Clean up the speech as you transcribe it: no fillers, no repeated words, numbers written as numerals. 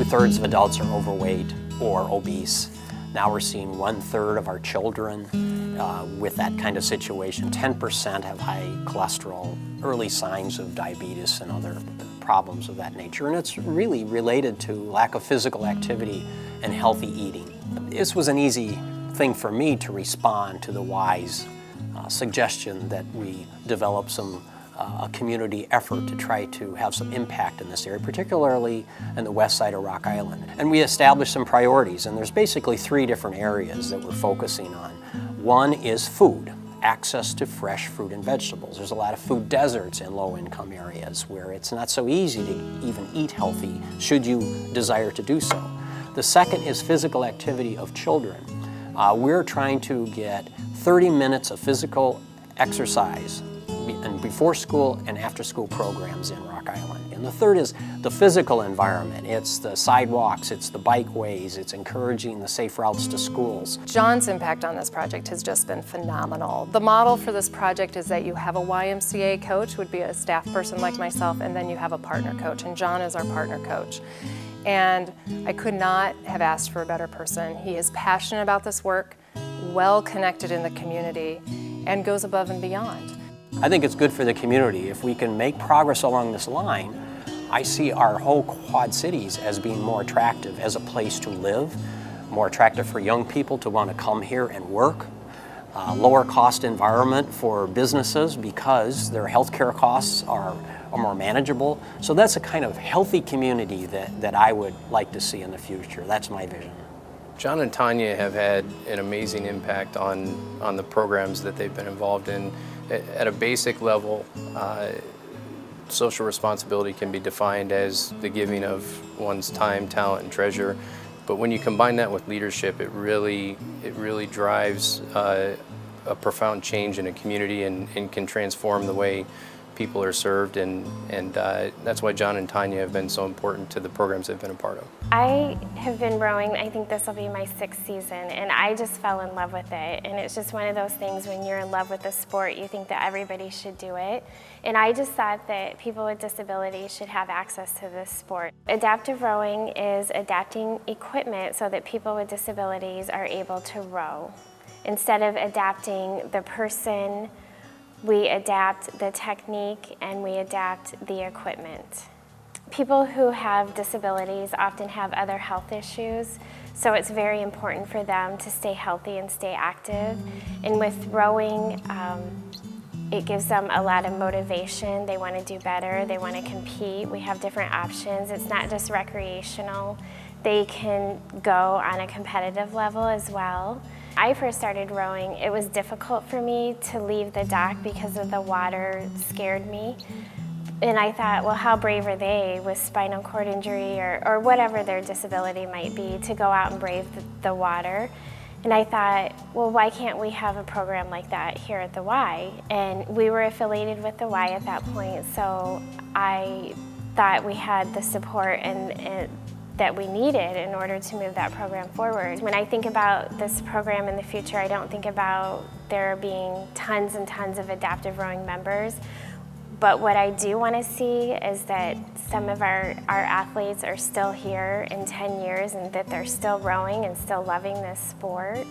2/3 of adults are overweight or obese. Now we're seeing 1/3 of our children with that kind of situation. 10% have high cholesterol, early signs of diabetes and other problems of that nature. And it's really related to lack of physical activity and healthy eating. This was an easy thing for me to respond to the wise suggestion that we develop a community effort to try to have some impact in this area, particularly in the west side of Rock Island. And we established some priorities, and there's basically 3 different areas that we're focusing on. One is food, access to fresh fruit and vegetables. There's a lot of food deserts in low-income areas where it's not so easy to even eat healthy, should you desire to do so. The second is physical activity of children. We're trying to get 30 minutes of physical exercise and before school and after school programs in Rock Island. And the third is the physical environment. It's the sidewalks, it's the bikeways, it's encouraging the safe routes to schools. John's impact on this project has just been phenomenal. The model for this project is that you have a YMCA coach, would be a staff person like myself, and then you have a partner coach, and John is our partner coach. And I could not have asked for a better person. He is passionate about this work, well connected in the community, and goes above and beyond. I think it's good for the community. If we can make progress along this line, I see our whole Quad Cities as being more attractive as a place to live, more attractive for young people to want to come here and work, lower cost environment for businesses because their healthcare costs are more manageable. So that's a kind of healthy community that I would like to see in the future. That's my vision. John and Tanya have had an amazing impact on the programs that they've been involved in. At a basic level, social responsibility can be defined as the giving of one's time, talent, and treasure. But when you combine that with leadership, it really drives a profound change in a community and can transform the way people are served, and that's why John and Tanya have been so important to the programs they've been a part of. I have been rowing, I think this will be my 6th season, and I just fell in love with it. And it's just one of those things when you're in love with the sport, you think that everybody should do it. And I just thought that people with disabilities should have access to this sport. Adaptive rowing is adapting equipment so that people with disabilities are able to row. Instead of adapting the person, we adapt the technique and we adapt the equipment. People who have disabilities often have other health issues, so it's very important for them to stay healthy and stay active. And with rowing, it gives them a lot of motivation. They want to do better, they want to compete. We have different options. It's not just recreational. They can go on a competitive level as well. I first started rowing, it was difficult for me to leave the dock because of the water scared me. And I thought, well, how brave are they with spinal cord injury or whatever their disability might be to go out and brave the water. And I thought, well, why can't we have a program like that here at the Y? And we were affiliated with the Y at that point, so I thought we had the support and that we needed in order to move that program forward. When I think about this program in the future, I don't think about there being tons and tons of adaptive rowing members, but what I do want to see is that some of our athletes are still here in 10 years and that they're still rowing and still loving this sport.